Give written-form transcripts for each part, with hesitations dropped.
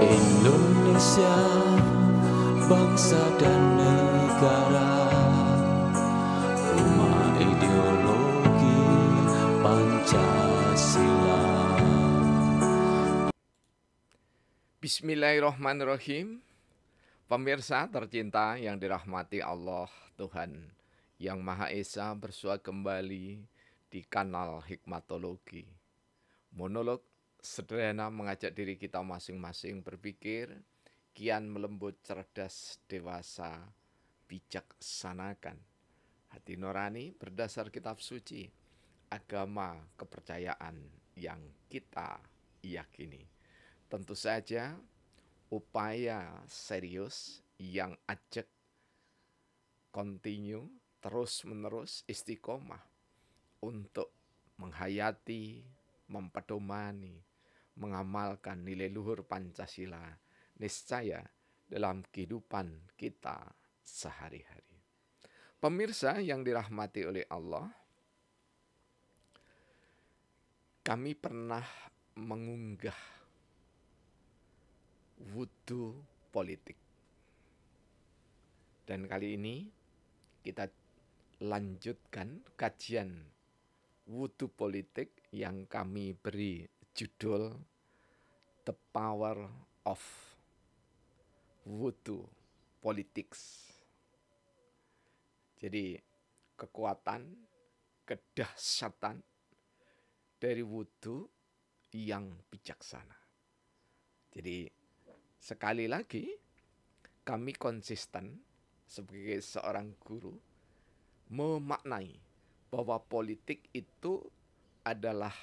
Indonesia, bangsa dan negara, rumah ideologi Pancasila. Bismillahirrahmanirrahim. Pemirsa tercinta yang dirahmati Allah Tuhan yang Maha Esa, bersua kembali di kanal Hikmatologi. Monolog sederhana mengajak diri kita masing-masing berpikir, kian melembut, cerdas, dewasa, bijaksanakan. Hati nurani berdasar kitab suci, agama, kepercayaan yang kita yakini. Tentu saja upaya serius yang ajak continue, terus-menerus istiqomah untuk menghayati, mempedomani, mengamalkan nilai luhur Pancasila niscaya dalam kehidupan kita sehari-hari. Pemirsa yang dirahmati oleh Allah, kami pernah mengunggah wudhu politik. Dan kali ini kita lanjutkan kajian wudhu politik yang kami beri judul The Power of Wudhu Politics. Jadi kekuatan, kedahsyatan dari wudhu yang bijaksana. Jadi sekali lagi, kami konsisten sebagai seorang guru memaknai bahwa politik itu adalah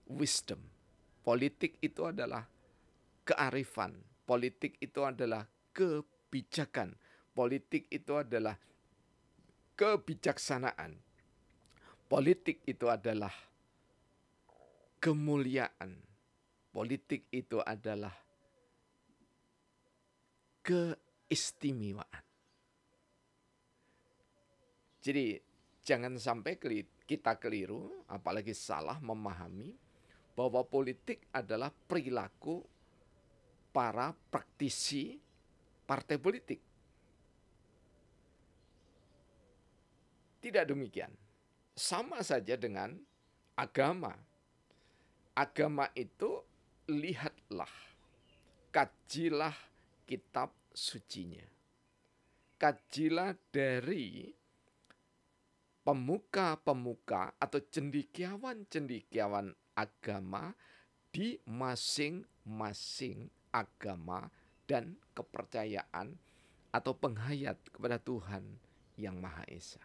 wisdom. Politik itu adalah kearifan. Politik itu adalah kebijakan. Politik itu adalah kebijaksanaan. Politik itu adalah kemuliaan. Politik itu adalah keistimewaan. Jadi jangan sampai kita keliru, apalagi salah memahami bahwa politik adalah perilaku para praktisi partai politik. Tidak demikian. Sama saja dengan agama. Agama itu lihatlah, kajilah kitab sucinya. Kajilah dari pemuka-pemuka atau cendekiawan-cendekiawan agama di masing-masing agama dan kepercayaan atau penghayat kepada Tuhan yang Maha Esa.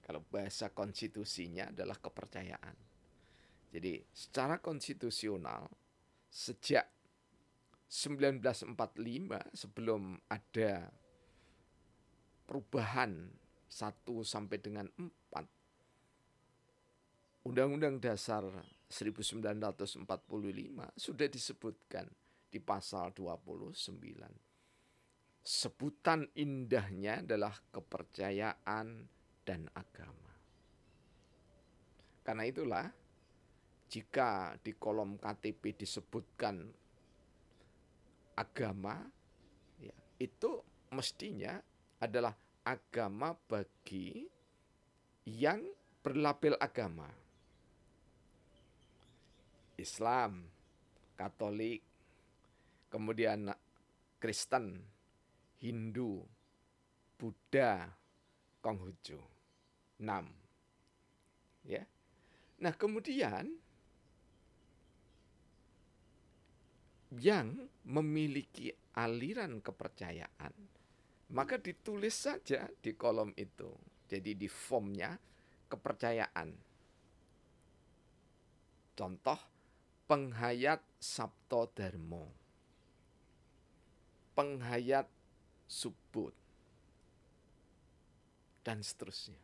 Kalau bahasa konstitusinya adalah kepercayaan. Jadi secara konstitusional sejak 1945, sebelum ada perubahan 1 sampai dengan 4, Undang-Undang Dasar 1945 sudah disebutkan di pasal 29. Sebutan indahnya adalah kepercayaan dan agama. Karena itulah, jika di kolom KTP disebutkan agama, ya, itu mestinya adalah agama bagi yang berlabel agama. Islam, Katolik, kemudian Kristen, Hindu, Buddha, Konghucu. 6. Ya. Nah, kemudian yang memiliki aliran kepercayaan, maka ditulis saja di kolom itu. Jadi di formnya kepercayaan. Contoh, penghayat Sabto Dharma, penghayat Subud, dan seterusnya.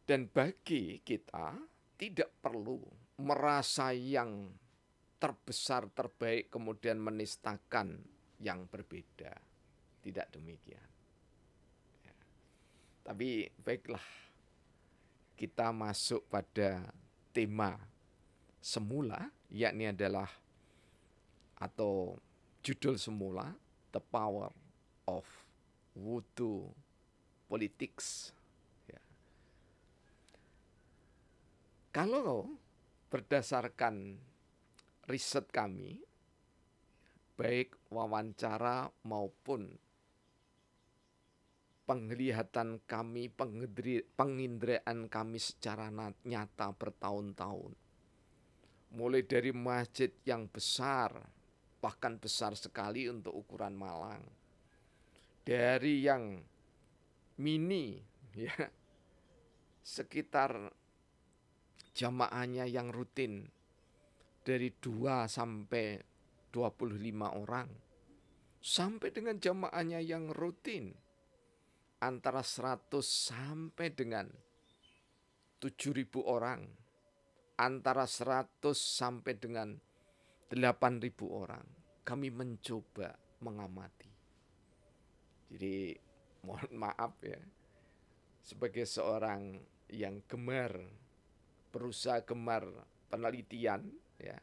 Dan bagi kita tidak perlu merasa yang terbesar, terbaik, kemudian menistakan yang berbeda. Tidak demikian. Ya. Tapi baiklah, kita masuk pada tema semula, yakni adalah atau judul semula The Power of Wudhu Politics. Ya. Kalau berdasarkan riset kami, baik wawancara maupun penglihatan kami, penginderaan kami secara nyata bertahun-tahun. Mulai dari masjid yang besar, bahkan besar sekali untuk ukuran Malang. Dari yang mini, ya, sekitar jamaahnya yang rutin dari 2 sampai 25 orang, sampai dengan jamaahnya yang rutin antara 100 sampai dengan 7.000 orang, antara 100 sampai dengan 8.000 orang. Kami mencoba mengamati. Jadi mohon maaf ya, sebagai seorang yang berusaha gemar penelitian ya,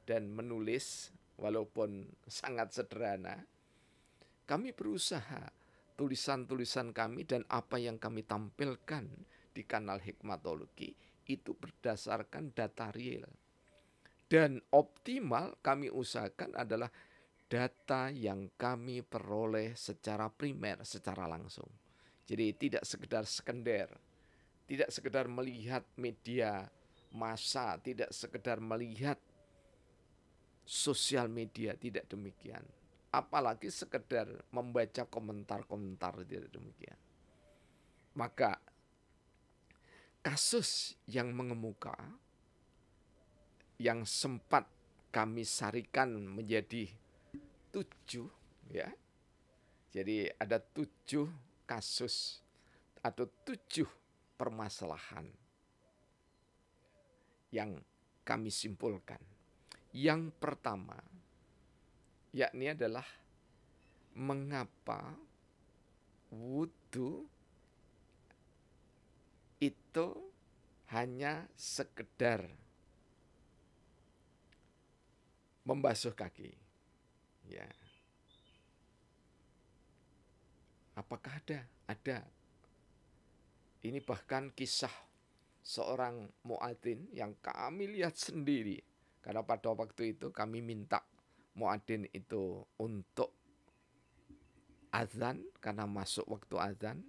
dan menulis walaupun sangat sederhana, kami berusaha tulisan-tulisan kami dan apa yang kami tampilkan di kanal Hikmatologi itu berdasarkan data real. Dan optimal kami usahakan adalah data yang kami peroleh secara primer, secara langsung. Jadi tidak sekedar sekunder, tidak sekedar melihat media massa, tidak sekedar melihat sosial media, tidak demikian. Apalagi sekedar membaca komentar-komentar, tidak demikian. Maka kasus yang mengemuka, yang sempat kami sarikan menjadi 7 ya. Jadi ada 7 kasus atau 7 permasalahan yang kami simpulkan. Yang pertama yakni adalah mengapa wudhu itu hanya sekedar membasuh kaki. Ya. Apakah ada? Ada. Ini bahkan kisah seorang muadzin yang kami lihat sendiri. Karena pada waktu itu kami minta muadzin itu untuk azan, karena masuk waktu azan.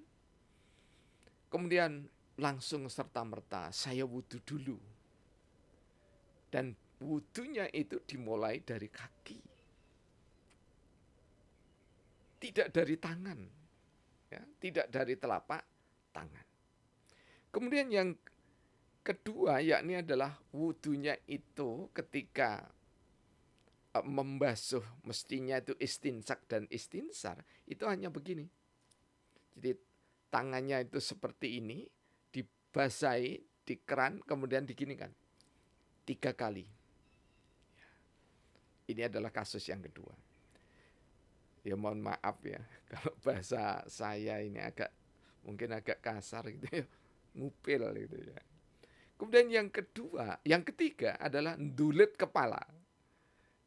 Kemudian langsung serta-merta saya wudhu dulu. Dan wudhunya itu dimulai dari kaki. Tidak dari tangan, ya, tidak dari telapak tangan. Kemudian yang kedua yakni adalah wudhunya itu ketika membasuh, mestinya itu istinsak dan istinsar, itu hanya begini. Jadi tangannya itu seperti ini, dibasahi di keran, kemudian diginikan 3 kali. Ini adalah kasus yang kedua. Ya mohon maaf ya, kalau bahasa saya ini mungkin agak kasar gitu ya, ngupil gitu ya. Kemudian yang ketiga adalah ndulit kepala.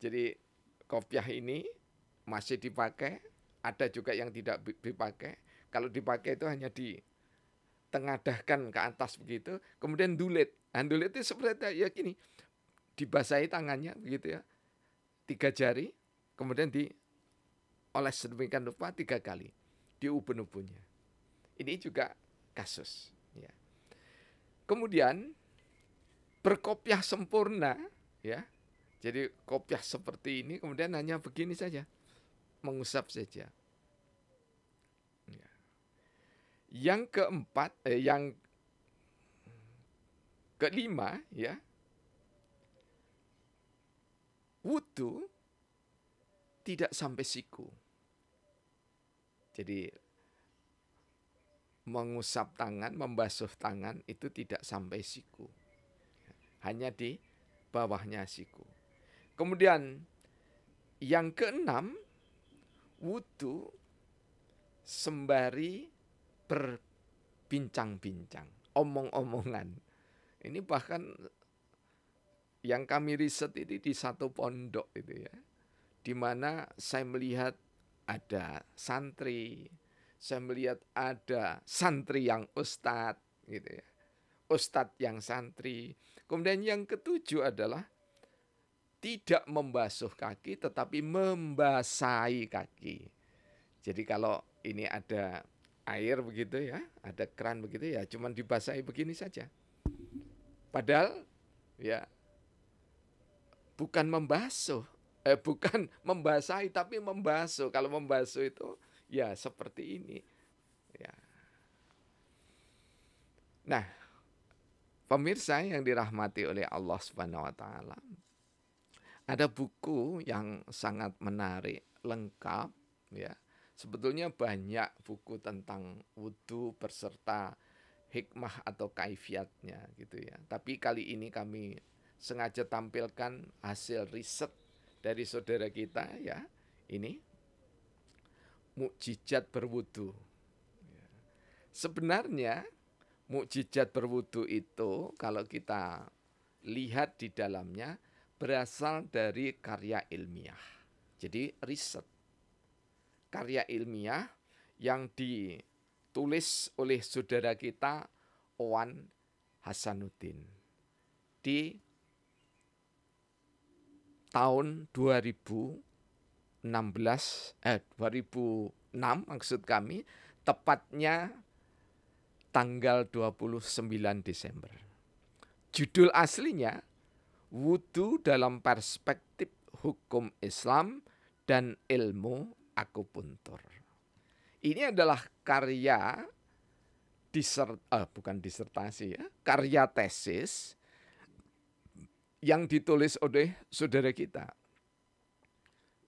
Jadi kopiah ini masih dipakai, ada juga yang tidak dipakai. Kalau dipakai itu hanya ditengadahkan ke atas begitu, kemudian dulit. Dulit itu seperti ya gini, dibasahi tangannya begitu ya, 3 jari, kemudian dioles sedemikian rupa 3 kali di ubun-ubunnya. Ini juga kasus. Ya. Kemudian berkopiah sempurna, ya. Jadi kopiah seperti ini, kemudian hanya begini saja, mengusap saja. Ya. Yang kelima, ya, wudhu tidak sampai siku. Jadi mengusap tangan, membasuh tangan itu tidak sampai siku. Hanya di bawahnya siku. Kemudian yang keenam, wudhu sembari berbincang-bincang, omong-omongan. Ini bahkan yang kami riset ini di satu pondok itu ya. di mana saya melihat ada santri, saya melihat ada santri yang ustadz, gitu ya. Ustadz yang santri. Kemudian yang ketujuh adalah tidak membasuh kaki tetapi membasahi kaki. Jadi kalau ini ada air begitu ya, ada keran begitu ya, cuman dibasahi begini saja. Padahal ya bukan membasuh, bukan membasahi tapi membasuh. Kalau membasuh itu ya seperti ini. Ya. Nah, pemirsa yang dirahmati oleh Allah Subhanahu wa taala, ada buku yang sangat menarik, lengkap ya. Sebetulnya banyak buku tentang wudhu berserta hikmah atau kaifiatnya gitu ya. Tapi kali ini kami sengaja tampilkan hasil riset dari saudara kita ya. Ini mukjizat berwudhu. Sebenarnya mukjizat berwudhu itu kalau kita lihat di dalamnya berasal dari karya ilmiah. Jadi riset. Karya ilmiah yang ditulis oleh saudara kita Owan Hasanuddin di tahun 2006 maksud kami, tepatnya tanggal 29 Desember. Judul aslinya Wudhu dalam Perspektif Hukum Islam dan Ilmu Akupuntur. Ini adalah karya karya tesis yang ditulis oleh saudara kita.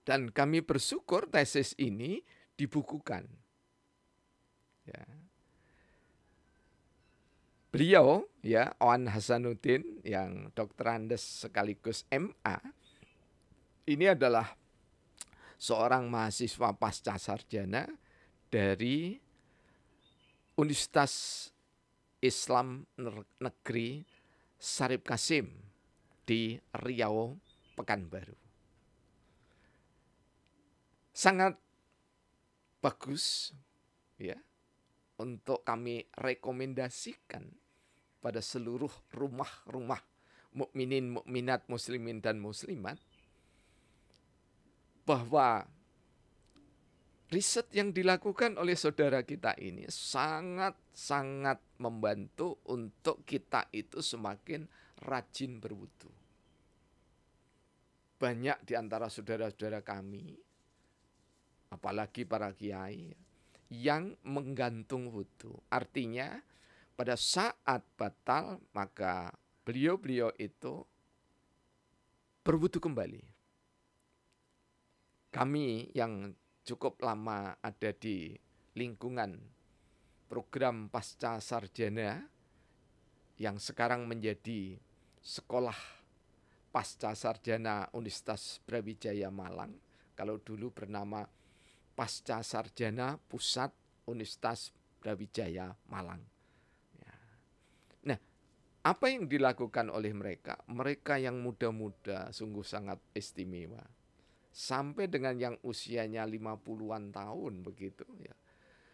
Dan kami bersyukur tesis ini dibukukan. Ya. Beliau ya Owan Hasanuddin yang Dr. Andes sekaligus MA ini adalah seorang mahasiswa pasca sarjana dari Universitas Islam Negeri Syarif Kasim di Riau, Pekanbaru. Sangat bagus ya untuk kami rekomendasikan pada seluruh rumah-rumah mukminin, mukminat, muslimin dan muslimat bahwa riset yang dilakukan oleh saudara kita ini sangat-sangat membantu untuk kita itu semakin rajin berwudu. Banyak di antara saudara-saudara kami, apalagi para kiai, yang menggantung wudu. Artinya pada saat batal maka beliau-beliau itu berwudu kembali. Kami yang cukup lama ada di lingkungan program pasca sarjana yang sekarang menjadi sekolah pasca sarjana Universitas Brawijaya Malang. Kalau dulu bernama Pasca Sarjana Pusat Universitas Brawijaya Malang. Ya. Nah, apa yang dilakukan oleh mereka? Mereka yang muda-muda sungguh sangat istimewa. Sampai dengan yang usianya 50-an tahun begitu ya.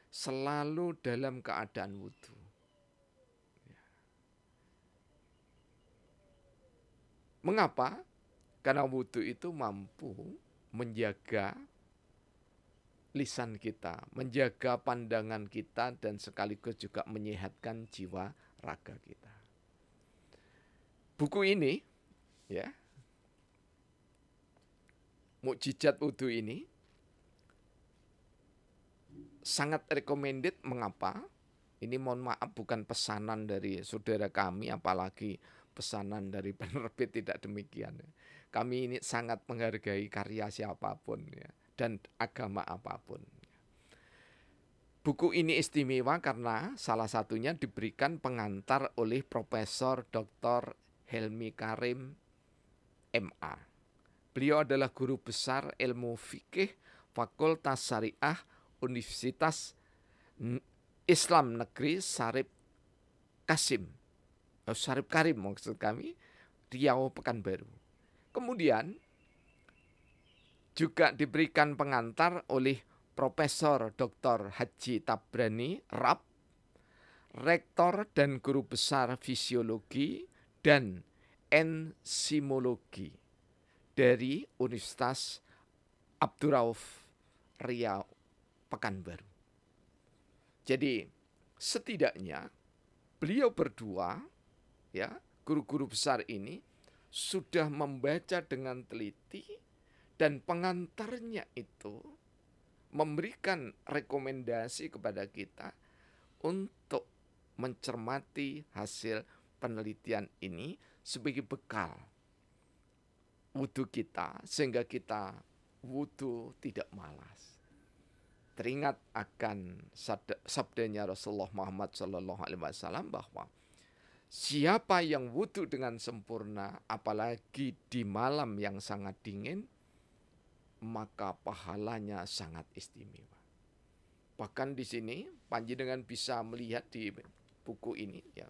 Selalu dalam keadaan wudu. Ya. Mengapa? Karena wudu itu mampu menjaga lisan kita, menjaga pandangan kita dan sekaligus juga menyehatkan jiwa raga kita. Buku ini ya, Mukjizat Wudu ini sangat recommended. Mengapa? Ini mohon maaf bukan pesanan dari saudara kami, apalagi pesanan dari penerbit, tidak demikian. Kami ini sangat menghargai karya siapapun ya, dan agama apapun. Buku ini istimewa karena salah satunya diberikan pengantar oleh Profesor Dr. Helmi Karim MA. Beliau adalah guru besar ilmu fikih Fakultas Syariah Universitas Islam Negeri Syarif Karim maksud kami, Riau Pekanbaru. Kemudian juga diberikan pengantar oleh Profesor Dr. Haji Tabrani Rab, Rektor dan Guru Besar Fisiologi dan Enzimologi dari Universitas Abdurrauf Riau Pekanbaru. Jadi setidaknya beliau berdua, ya, guru-guru besar ini sudah membaca dengan teliti dan pengantarnya itu memberikan rekomendasi kepada kita untuk mencermati hasil penelitian ini sebagai bekal wudhu kita, sehingga kita wudhu tidak malas. Teringat akan sabdanya Rasulullah Muhammad SAW bahwa siapa yang wudhu dengan sempurna, apalagi di malam yang sangat dingin, maka pahalanya sangat istimewa. Bahkan di sini panjenengan bisa melihat di buku ini, ya,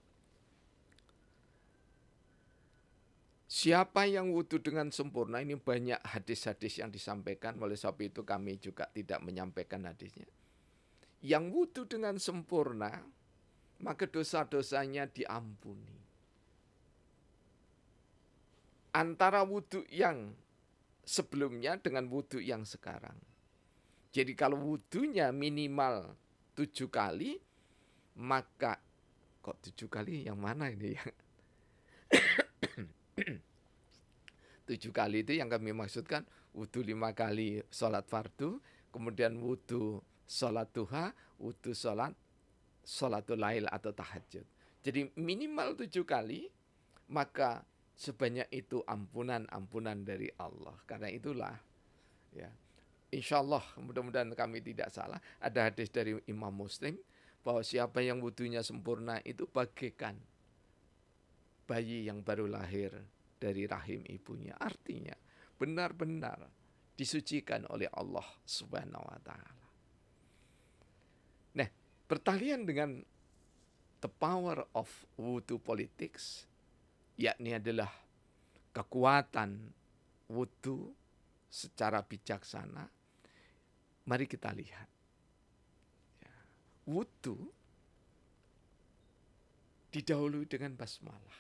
siapa yang wudhu dengan sempurna, ini banyak hadis-hadis yang disampaikan, oleh sebab itu kami juga tidak menyampaikan hadisnya. Yang wudhu dengan sempurna, maka dosa-dosanya diampuni. Antara wudhu yang sebelumnya dengan wudhu yang sekarang. Jadi kalau wudhunya minimal 7 kali, maka kok 7 kali yang mana ini ya? 7 kali itu yang kami maksudkan wudhu 5 kali sholat fardu, kemudian wudhu sholat duha, wudhu sholatul lail atau tahajud. Jadi minimal 7 kali, maka sebanyak itu ampunan dari Allah. Karena itulah, ya, insya Allah mudah-mudahan kami tidak salah, ada hadis dari Imam Muslim bahwa siapa yang wudhunya sempurna itu bagaikan bayi yang baru lahir dari rahim ibunya. Artinya benar-benar disucikan oleh Allah Subhanahu wa taala. Nah, pertalian dengan the power of wudhu politics, yakni adalah kekuatan wudhu secara bijaksana. Mari kita lihat. Wudhu didahului dengan basmalah.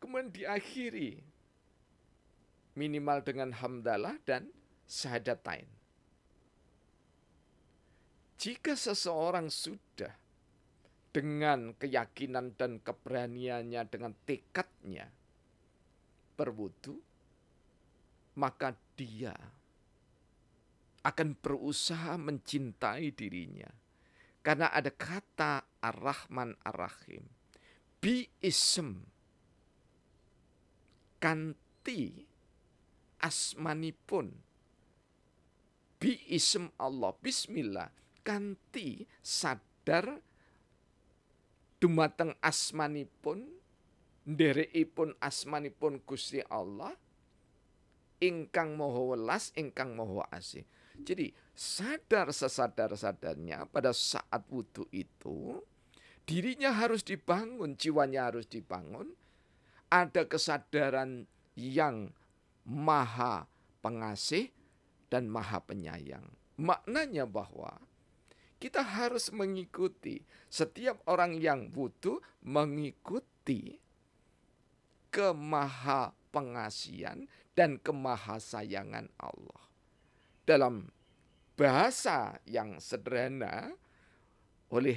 Kemudian diakhiri minimal dengan hamdalah dan syahadatain. Jika seseorang sudah dengan keyakinan dan keberaniannya, dengan tekadnya berwudu, maka dia akan berusaha mencintai dirinya. Karena ada kata Ar-Rahman Ar-Rahim. Bi-ism, kanti asmanipun. Bi-ism Allah, bismillah, kanti sadar dumateng asmanipun, nderekipun asmanipun Gusti Allah, ingkang moho welas, ingkang moho asih. Jadi sadar sesadar-sadarnya pada saat wudhu itu, dirinya harus dibangun, jiwanya harus dibangun. Ada kesadaran yang maha pengasih dan maha penyayang. Maknanya bahwa kita harus mengikuti, setiap orang yang wudhu mengikuti kemaha pengasihan dan kemahasayangan Allah. Dalam bahasa yang sederhana oleh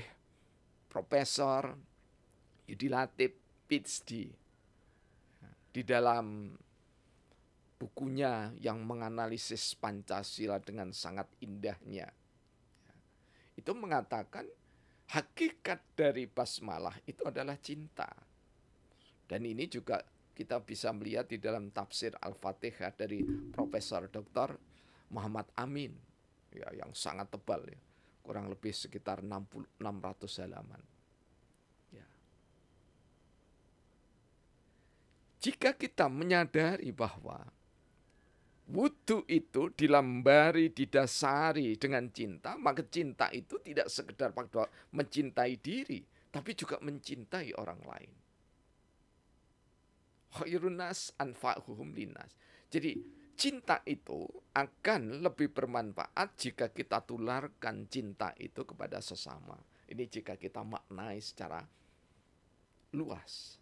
Profesor Yudi Latif PhD di dalam bukunya yang menganalisis Pancasila dengan sangat indahnya, itu mengatakan hakikat dari basmalah itu adalah cinta. Dan ini juga kita bisa melihat di dalam tafsir Al-Fatihah dari Profesor Dr. Muhammad Amin, ya, yang sangat tebal, ya, kurang lebih sekitar 600 halaman. Ya. Jika kita menyadari bahwa wudhu itu dilambari, didasari dengan cinta, maka cinta itu tidak sekedar mencintai diri, tapi juga mencintai orang lain. Khairun nas anfa'uhum linnas. Jadi cinta itu akan lebih bermanfaat jika kita tularkan cinta itu kepada sesama. Ini jika kita maknai secara luas.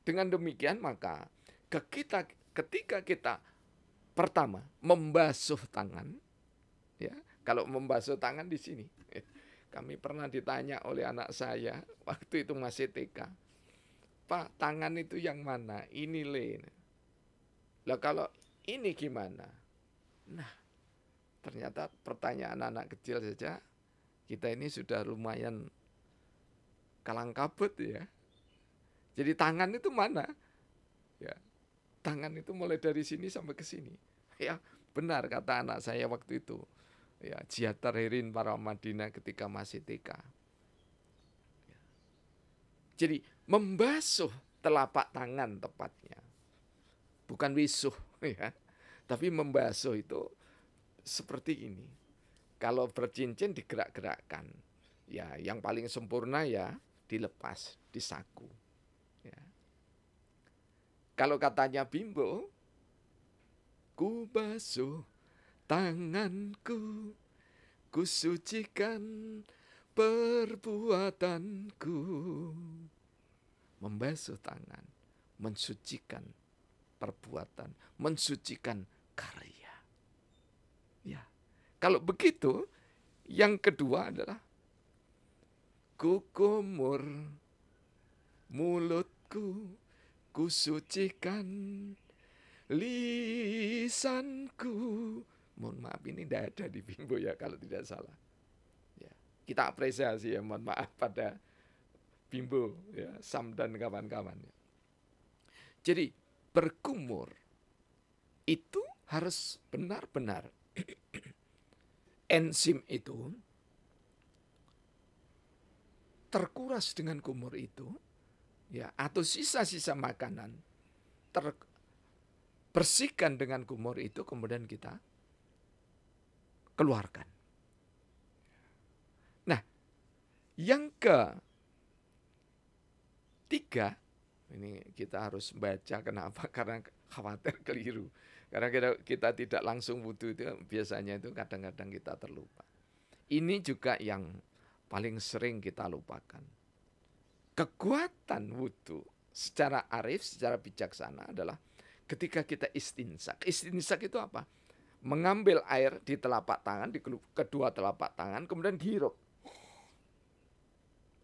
Dengan demikian maka ketika kita pertama membasuh tangan, ya, kalau membasuh tangan di sini, kami pernah ditanya oleh anak saya waktu itu masih TK, Pak, tangan itu yang mana? Ini le. Lah kalau ini gimana? Nah, ternyata pertanyaan anak kecil saja, kita ini sudah lumayan kalang kabut ya. Jadi tangan itu mana? Ya, tangan itu mulai dari sini sampai ke sini. Ya, benar kata anak saya waktu itu. Ya, jihad terhirin para Madinah ketika masih TK. Ya. Jadi membasuh telapak tangan tepatnya. Bukan wisuh ya. Tapi membasuh itu seperti ini. Kalau bercincin digerak-gerakkan. Ya, yang paling sempurna ya dilepas, disaku. Ya. Kalau katanya Bimbo, ku basuh tanganku, ku sucikan perbuatanku. Membasuh tangan, mensucikan perbuatan, mensucikan karya. Ya. Kalau begitu, yang kedua adalah ku kumur mulutku, ku sucikan lisanku. Mohon maaf, ini tidak ada di Bimbo ya kalau tidak salah. Ya, kita apresiasi ya, mohon maaf pada Bimbo ya, Sam dan kawan-kawan. Jadi berkumur itu harus benar-benar enzim itu terkuras dengan kumur itu, ya, atau sisa-sisa makanan terbersihkan dengan kumur itu, kemudian kita keluarkan. Nah, yang ketiga, ini kita harus baca, kenapa? Karena khawatir keliru. Karena kita tidak langsung wudhu itu biasanya itu kadang-kadang kita terlupa. Ini juga yang paling sering kita lupakan. Kekuatan wudhu secara arif, secara bijaksana adalah ketika kita istinsak. Istinsak itu apa? Mengambil air di telapak tangan, di kedua telapak tangan, kemudian dihirup.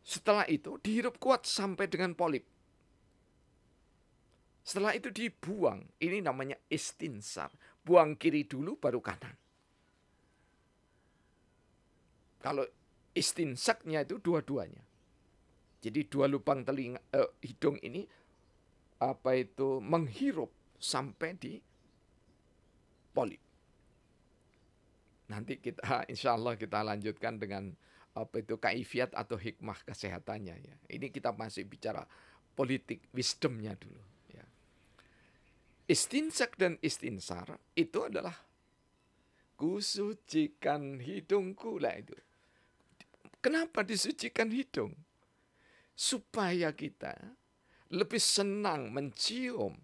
Setelah itu dihirup kuat sampai dengan polip. Setelah itu dibuang. Ini namanya istinsar. Buang kiri dulu baru kanan. Kalau istinsaknya itu dua-duanya. Jadi dua lubang hidung ini menghirup sampai di polip. Nanti kita insya Allah kita lanjutkan dengan kaifiat atau hikmah kesehatannya ya. Ini kita masih bicara politik wisdomnya dulu ya. Istinsak dan istinsar itu adalah kusucikan hidungku lah itu. Kenapa disucikan hidung? Supaya kita lebih senang mencium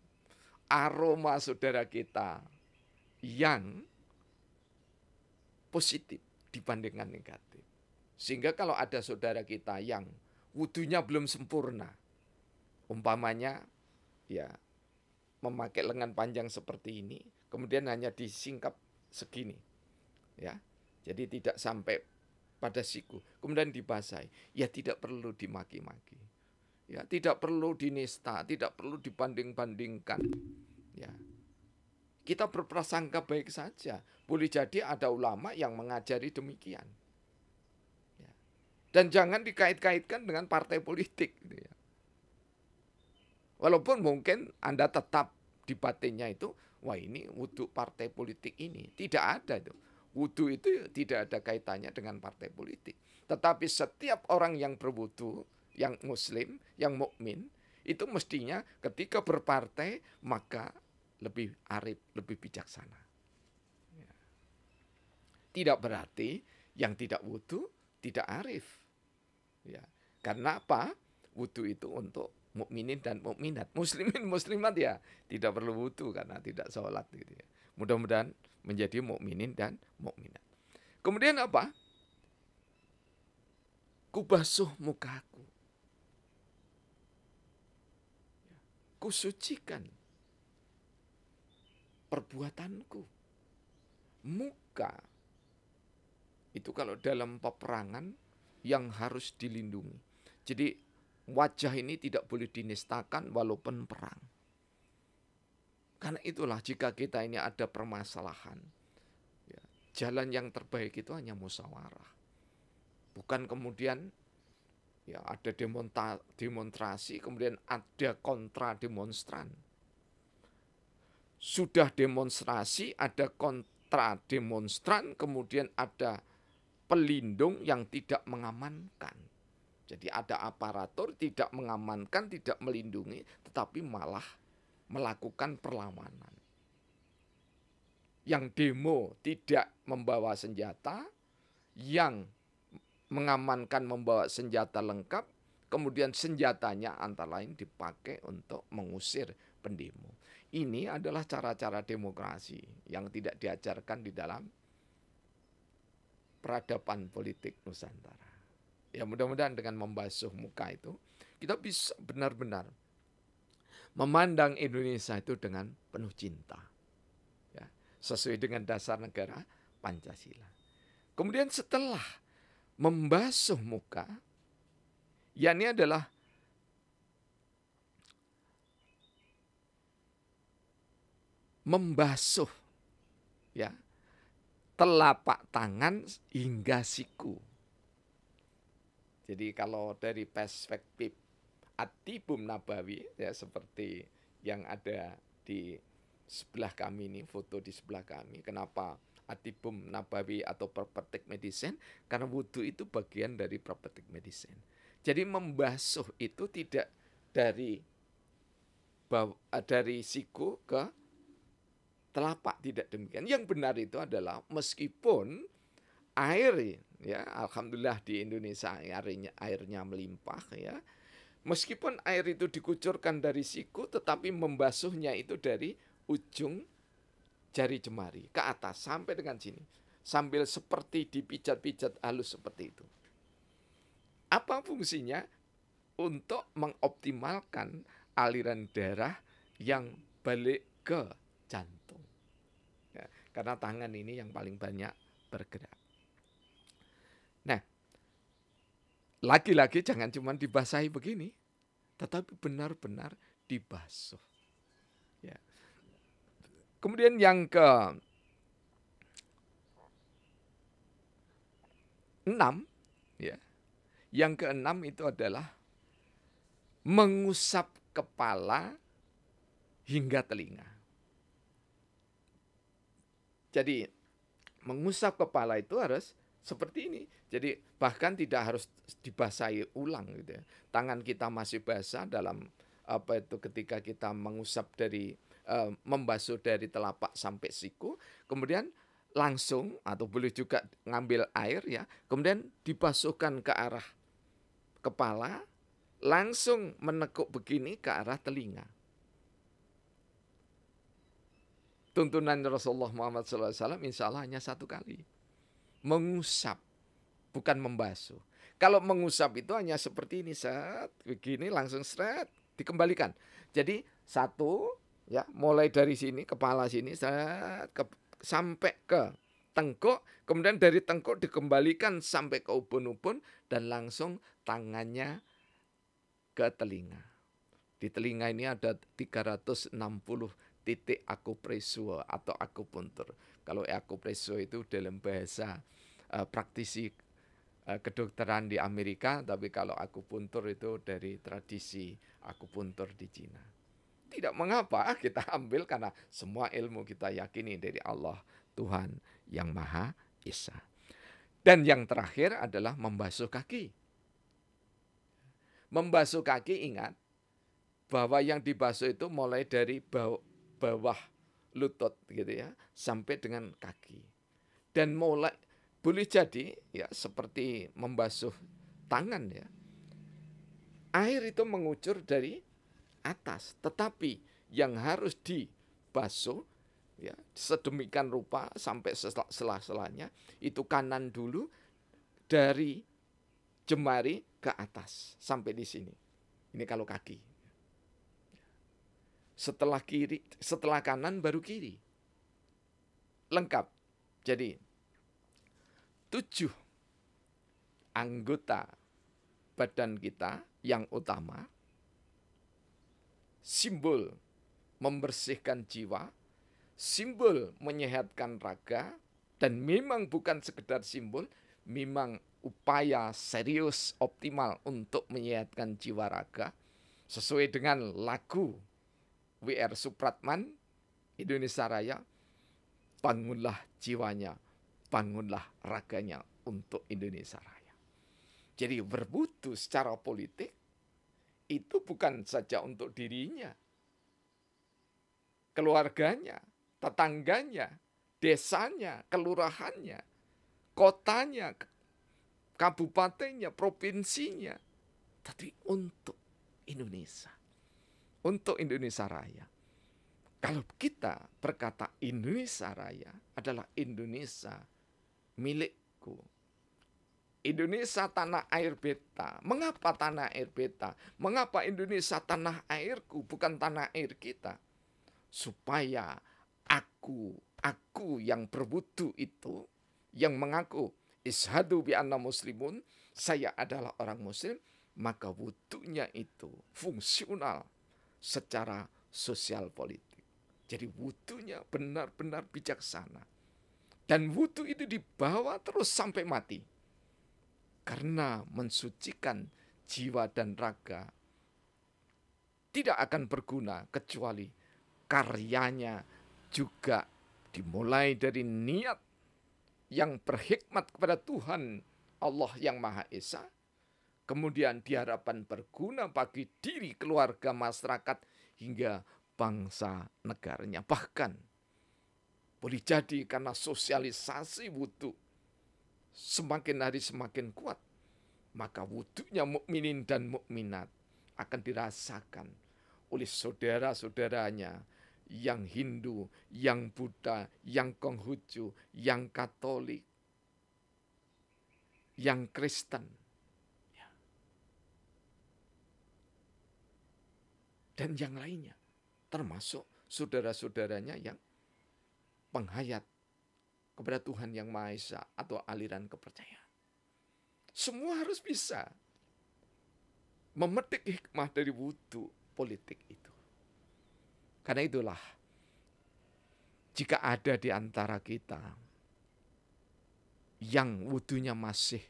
aroma saudara kita yang positif dibandingkan negatif. Sehingga kalau ada saudara kita yang wudunya belum sempurna, umpamanya ya memakai lengan panjang seperti ini, kemudian hanya disingkap segini, ya, jadi tidak sampai pada siku, kemudian dibasahi, ya tidak perlu dimaki-maki, ya tidak perlu dinista, tidak perlu dibanding-bandingkan, ya. Kita berprasangka baik saja, boleh jadi ada ulama yang mengajari demikian, ya. Dan jangan dikait-kaitkan dengan partai politik, gitu ya. Walaupun mungkin Anda tetap di batinnya itu, wah ini wudhu partai politik ini, tidak ada itu. Wudhu itu tidak ada kaitannya dengan partai politik. Tetapi setiap orang yang berwudhu, yang muslim, yang mukmin, itu mestinya ketika berpartai maka lebih arif, lebih bijaksana. Ya. Tidak berarti yang tidak wudhu tidak arif. Ya. Karena apa? Wudhu itu untuk mukminin dan mukminat. Muslimin muslimat ya tidak perlu wudu karena tidak sholat gitu ya. Mudah-mudahan menjadi mukminin dan mukminat. Kemudian apa? Kubasuh mukaku. Kusucikan perbuatanku. Muka itu kalau dalam peperangan yang harus dilindungi. Jadi wajah ini tidak boleh dinistakan walaupun perang. Karena itulah jika kita ini ada permasalahan, ya, jalan yang terbaik itu hanya musyawarah. Bukan kemudian ya ada demonstrasi, kemudian ada kontra demonstran. Sudah demonstrasi, ada kontra demonstran, kemudian ada pelindung yang tidak mengamankan. Jadi ada aparatur tidak mengamankan, tidak melindungi, tetapi malah melakukan perlawanan. Yang demo tidak membawa senjata, yang mengamankan membawa senjata lengkap, kemudian senjatanya antara lain dipakai untuk mengusir pendemo. Ini adalah cara-cara demokrasi yang tidak diajarkan di dalam peradaban politik Nusantara. Ya mudah-mudahan dengan membasuh muka itu kita bisa benar-benar memandang Indonesia itu dengan penuh cinta, ya, sesuai dengan dasar negara Pancasila. Kemudian setelah membasuh muka, yakni adalah membasuh ya telapak tangan hingga siku. Jadi kalau dari perspektif At-Tibum Nabawi ya seperti yang ada di sebelah kami ini, foto di sebelah kami. Kenapa At-Tibum Nabawi atau prophetic medicine? Karena wudhu itu bagian dari prophetic medicine. Jadi membasuh itu tidak dari siku ke telapak, tidak demikian. Yang benar itu adalah meskipun air ya alhamdulillah di Indonesia airnya melimpah ya. Meskipun air itu dikucurkan dari siku tetapi membasuhnya itu dari ujung jari jemari ke atas sampai dengan sini. Sambil seperti dipijat-pijat halus seperti itu. Apa fungsinya? Untuk mengoptimalkan aliran darah yang balik ke jantung. Ya, karena tangan ini yang paling banyak bergerak. Nah, lagi-lagi jangan cuma dibasahi begini, tetapi benar-benar dibasuh. Ya. Kemudian yang ke-6, ya, yang ke-6 itu adalah mengusap kepala hingga telinga. Jadi mengusap kepala itu harus seperti ini. Jadi bahkan tidak harus dibasahi ulang gitu ya. Tangan kita masih basah dalam ketika kita mengusap dari membasuh dari telapak sampai siku, kemudian langsung atau boleh juga ngambil air ya, kemudian dibasuhkan ke arah kepala, langsung menekuk begini ke arah telinga. Tuntunan Rasulullah Muhammad SAW insya Allah hanya 1 kali. Mengusap, bukan membasuh. Kalau mengusap itu hanya seperti ini, set, begini langsung set, dikembalikan. Jadi 1, ya, mulai dari sini, kepala sini, set, sampai ke tengkuk, kemudian dari tengkuk dikembalikan sampai ke ubun-ubun, dan langsung tangannya ke telinga. Di telinga ini ada 360 titik akupresur atau akupuntur. Kalau akupresur itu dalam bahasa praktisi kedokteran di Amerika, tapi kalau akupuntur itu dari tradisi akupuntur di Cina. Tidak mengapa kita ambil karena semua ilmu kita yakini dari Allah Tuhan yang Maha Esa. Dan yang terakhir adalah membasuh kaki. Membasuh kaki, ingat bahwa yang dibasuh itu mulai dari bawah lutut gitu ya sampai dengan kaki. Dan mulai boleh jadi ya seperti membasuh tangan ya. Air itu mengucur dari atas, tetapi yang harus dibasuh ya sedemikian rupa sampai sela-selanya itu kanan dulu dari jemari ke atas sampai di sini. Ini kalau kaki. Setelah kiri, setelah kanan baru kiri. Lengkap. Jadi 7 anggota badan kita yang utama, simbol membersihkan jiwa, simbol menyehatkan raga, dan memang bukan sekedar simbol, memang upaya serius optimal untuk menyehatkan jiwa raga sesuai dengan lagu W.R. Supratman Indonesia Raya, bangunlah jiwanya, bangunlah raganya untuk Indonesia Raya. Jadi berwudu secara politik itu bukan saja untuk dirinya, keluarganya, tetangganya, desanya, kelurahannya, kotanya, kabupatennya, provinsinya, tapi untuk Indonesia, untuk Indonesia Raya. Kalau kita berkata Indonesia Raya adalah Indonesia milikku, Indonesia tanah air beta. Mengapa tanah air beta? Mengapa Indonesia tanah airku bukan tanah air kita? Supaya aku yang berwudu itu, yang mengaku ishadu bi anna muslimun, saya adalah orang muslim, maka wudunya itu fungsional secara sosial politik. Jadi wudunya benar-benar bijaksana. Dan wudu itu dibawa terus sampai mati. Karena mensucikan jiwa dan raga tidak akan berguna kecuali karyanya juga dimulai dari niat yang berhikmat kepada Tuhan Allah yang Maha Esa, kemudian diharapkan berguna bagi diri, keluarga, masyarakat, hingga bangsa negaranya. Bahkan boleh jadi karena sosialisasi wudu semakin hari semakin kuat, maka wudunya mukminin dan mukminat akan dirasakan oleh saudara-saudaranya yang Hindu, yang Buddha, yang Konghucu, yang Katolik, yang Kristen, dan yang lainnya, termasuk saudara-saudaranya yang penghayat kepada Tuhan yang Maha Esa atau aliran kepercayaan. Semua harus bisa memetik hikmah dari wudu politik itu. Karena itulah, jika ada di antara kita yang wudunya masih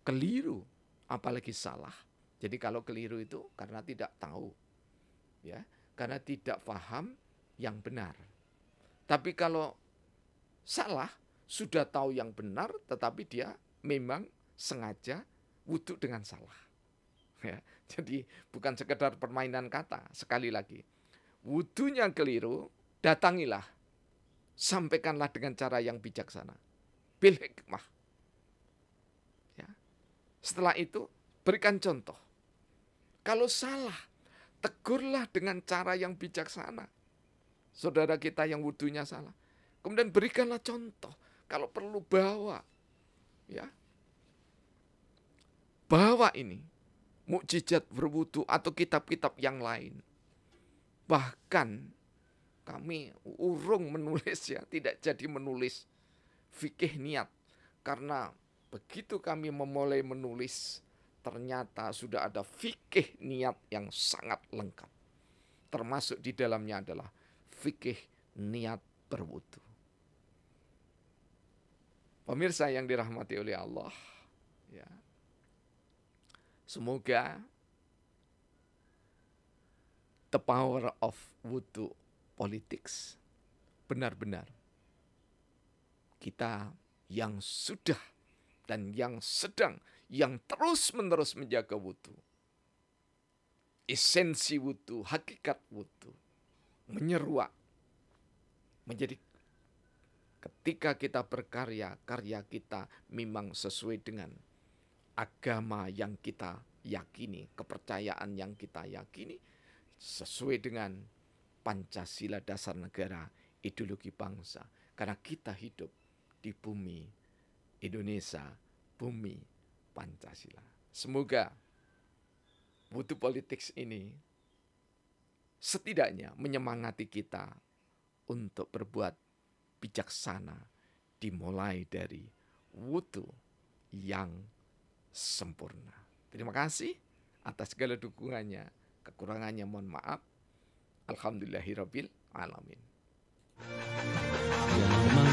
keliru, apalagi salah. Jadi kalau keliru itu karena tidak tahu, ya, karena tidak paham yang benar. Tapi kalau salah, sudah tahu yang benar, tetapi dia memang sengaja wudu dengan salah. Ya, jadi bukan sekedar permainan kata. Sekali lagi, wudunya keliru, datangilah, sampaikanlah dengan cara yang bijaksana, bil hikmah. Ya. Setelah itu berikan contoh. Kalau salah, tegurlah dengan cara yang bijaksana. Saudara kita yang wudunya salah, kemudian berikanlah contoh. Kalau perlu bawa, ya, bawa ini mukjizat berwudu atau kitab-kitab yang lain. Bahkan kami urung menulis, ya, tidak jadi menulis fikih niat, karena begitu kami memulai menulis, ternyata sudah ada fikih niat yang sangat lengkap. Termasuk di dalamnya adalah fikih niat berwudu. Pemirsa yang dirahmati oleh Allah, ya, semoga the power of wudu politics benar-benar kita yang sudah dan yang sedang, yang terus-menerus menjaga wudu, esensi wudu, hakikat wudu, menyeruak menjadi ketika kita berkarya, karya kita memang sesuai dengan agama yang kita yakini, kepercayaan yang kita yakini, sesuai dengan Pancasila dasar negara, ideologi bangsa. Karena kita hidup di bumi Indonesia, bumi Pancasila. Semoga Wudu Politics ini setidaknya menyemangati kita untuk berbuat bijaksana, dimulai dari wudu yang sempurna. Terima kasih atas segala dukungannya. Kekurangannya mohon maaf. Alhamdulillahirabbil alamin. Yang